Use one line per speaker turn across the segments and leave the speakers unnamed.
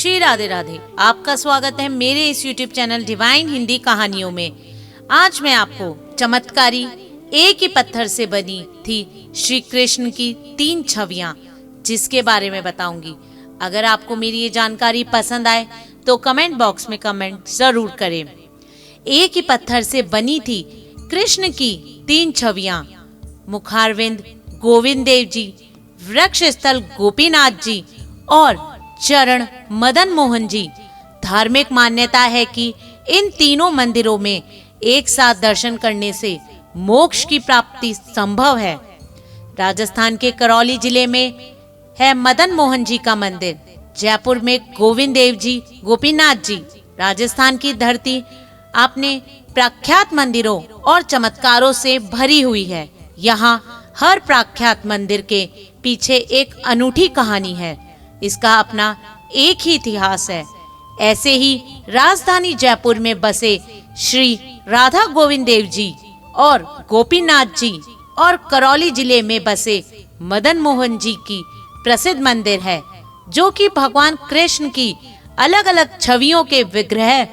श्री राधे राधे। आपका स्वागत है मेरे इस YouTube चैनल डिवाइन हिंदी कहानियों में। आज मैं आपको चमत्कारी एक ही पत्थर से बनी थी श्री कृष्ण की 3 छवियां जिसके बारे में बताऊंगी। अगर आपको मेरी ये जानकारी पसंद आए तो कमेंट बॉक्स में कमेंट जरूर करें। एक ही पत्थर से बनी थी कृष्ण की 3 छवियां। मुखारविंद गोविंद देव जी, वृक्ष स्थल गोपीनाथ जी और चरण मदन मोहन जी। धार्मिक मान्यता है कि इन तीनों मंदिरों में एक साथ दर्शन करने से मोक्ष की प्राप्ति संभव है। राजस्थान के करौली जिले में है मदन मोहन जी का मंदिर। जयपुर में गोविंद देव जी, गोपीनाथ जी। राजस्थान की धरती अपने प्रख्यात मंदिरों और चमत्कारों से भरी हुई है। यहाँ हर प्रख्यात मंदिर के पीछे एक अनूठी कहानी है। इसका अपना एक ही इतिहास है। ऐसे ही राजधानी जयपुर में बसे श्री राधा गोविंद देव जी और गोपीनाथ जी और करौली जिले में बसे मदन मोहन जी की प्रसिद्ध मंदिर है, जो कि भगवान कृष्ण की अलग अलग छवियों के विग्रह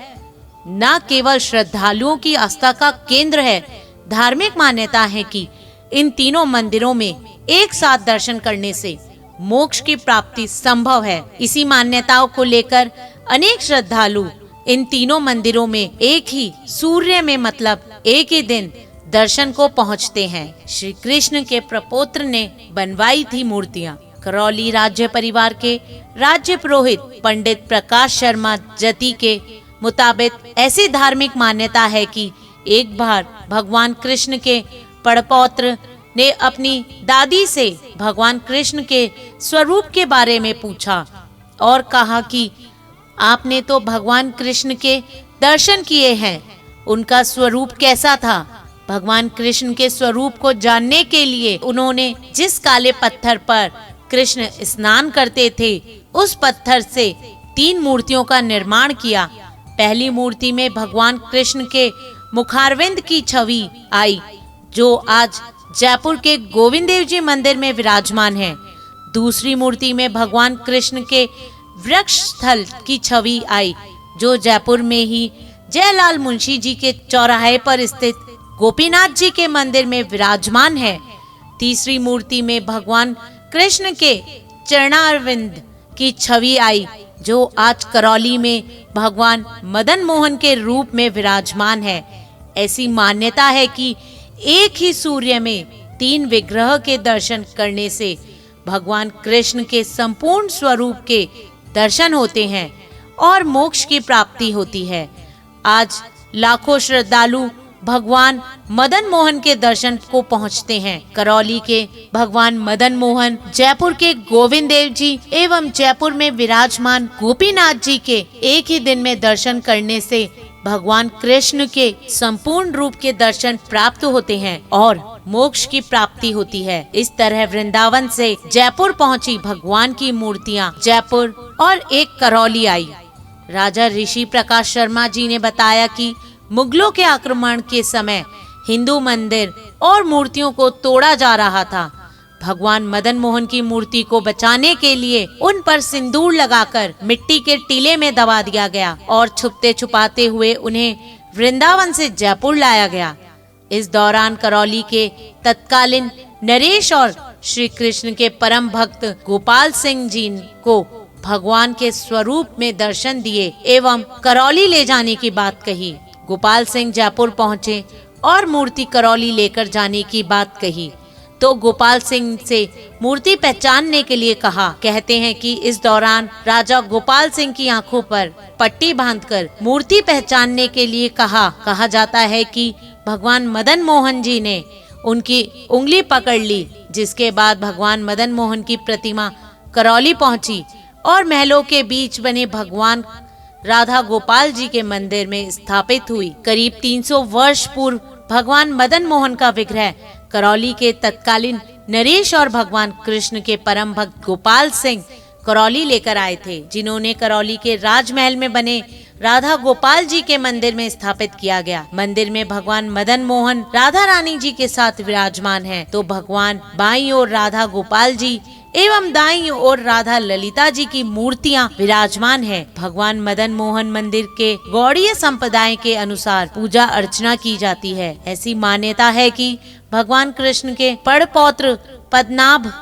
न केवल श्रद्धालुओं की आस्था का केंद्र है। धार्मिक मान्यता है कि इन तीनों मंदिरों में एक साथ दर्शन करने से मोक्ष की प्राप्ति संभव है। इसी मान्यताओं को लेकर अनेक श्रद्धालु इन तीनों मंदिरों में एक ही सूर्य में मतलब एक ही दिन दर्शन को पहुंचते हैं। श्री कृष्ण के प्रपौत्र ने बनवाई थी मूर्तियां। करौली राज्य परिवार के राज्य पुरोहित पंडित प्रकाश शर्मा जति के मुताबिक ऐसी धार्मिक मान्यता है कि एक बार भगवान कृष्ण के पड़पौत्र ने अपनी दादी से भगवान कृष्ण के स्वरूप के बारे में पूछा और कहा कि आपने तो भगवान कृष्ण के दर्शन किए हैं, उनका स्वरूप कैसा था। भगवान कृष्ण के स्वरूप को जानने के लिए उन्होंने जिस काले पत्थर पर कृष्ण स्नान करते थे उस पत्थर से 3 मूर्तियों का निर्माण किया। पहली मूर्ति में भगवान कृष्ण के मुखारविंद की छवि आई, जो आज जयपुर के गोविंद देव जी मंदिर में विराजमान है। दूसरी मूर्ति में भगवान कृष्ण के वृक्ष स्थल की छवि आई, जो जयपुर में ही जयलाल मुंशी जी के चौराहे पर स्थित गोपीनाथ जी के मंदिर में विराजमान है। तीसरी मूर्ति में भगवान कृष्ण के चरणारविंद की छवि आई, जो आज करौली में भगवान मदन मोहन के रूप में विराजमान है। ऐसी मान्यता है कि एक ही सूर्य में 3 विग्रह के दर्शन करने से भगवान कृष्ण के संपूर्ण स्वरूप के दर्शन होते हैं और मोक्ष की प्राप्ति होती है। आज लाखों श्रद्धालु भगवान मदन मोहन के दर्शन को पहुंचते हैं। करौली के भगवान मदन मोहन, जयपुर के गोविंद देव जी एवं जयपुर में विराजमान गोपीनाथ जी के एक ही दिन में दर्शन करने से भगवान कृष्ण के संपूर्ण रूप के दर्शन प्राप्त होते हैं और मोक्ष की प्राप्ति होती है। इस तरह वृंदावन से जयपुर पहुंची भगवान की मूर्तियां जयपुर और एक करौली आई। राजा ऋषि प्रकाश शर्मा जी ने बताया कि मुगलों के आक्रमण के समय हिंदू मंदिर और मूर्तियों को तोड़ा जा रहा था। भगवान मदन मोहन की मूर्ति को बचाने के लिए उन पर सिंदूर लगाकर मिट्टी के टीले में दबा दिया गया और छुपते छुपाते हुए उन्हें वृंदावन से जयपुर लाया गया। इस दौरान करौली के तत्कालीन नरेश और श्री कृष्ण के परम भक्त गोपाल सिंह जी को भगवान के स्वरूप में दर्शन दिए एवं करौली ले जाने की बात कही। गोपाल सिंह जयपुर पहुँचे और मूर्ति करौली लेकर जाने की बात कही तो गोपाल सिंह से मूर्ति पहचानने के लिए कहा। कहते हैं कि इस दौरान राजा गोपाल सिंह की आंखों पर पट्टी बांधकर मूर्ति पहचानने के लिए कहा। कहा जाता है कि भगवान मदन मोहन जी ने उनकी उंगली पकड़ ली, जिसके बाद भगवान मदन मोहन की प्रतिमा करौली पहुंची और महलों के बीच बने भगवान राधा गोपाल जी के मंदिर में स्थापित हुई। करीब 300 वर्ष पूर्व भगवान मदन मोहन का विग्रह करौली के तत्कालीन नरेश और भगवान कृष्ण के परम भक्त गोपाल सिंह करौली लेकर आए थे, जिन्होंने करौली के राजमहल में बने राधा गोपाल जी के मंदिर में स्थापित किया गया। मंदिर में भगवान मदन मोहन राधा रानी जी के साथ विराजमान हैं, तो भगवान बाईं ओर राधा गोपाल जी एवं दाईं ओर राधा ललिता जी की मूर्तियां विराजमान है। भगवान मदन मोहन मंदिर के गौड़ीय संप्रदाय के अनुसार पूजा अर्चना की जाती है। ऐसी मान्यता है कि भगवान कृष्ण के पड़पौत्र पद्मनाभ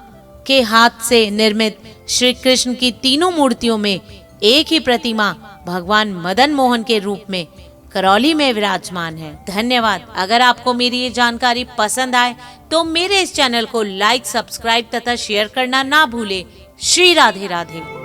के हाथ से निर्मित श्री कृष्ण की तीनों मूर्तियों में एक ही प्रतिमा भगवान मदन मोहन के रूप में करौली में विराजमान है। धन्यवाद। अगर आपको मेरी ये जानकारी पसंद आए तो मेरे इस चैनल को लाइक, सब्सक्राइब तथा शेयर करना ना भूले। श्री राधे राधे।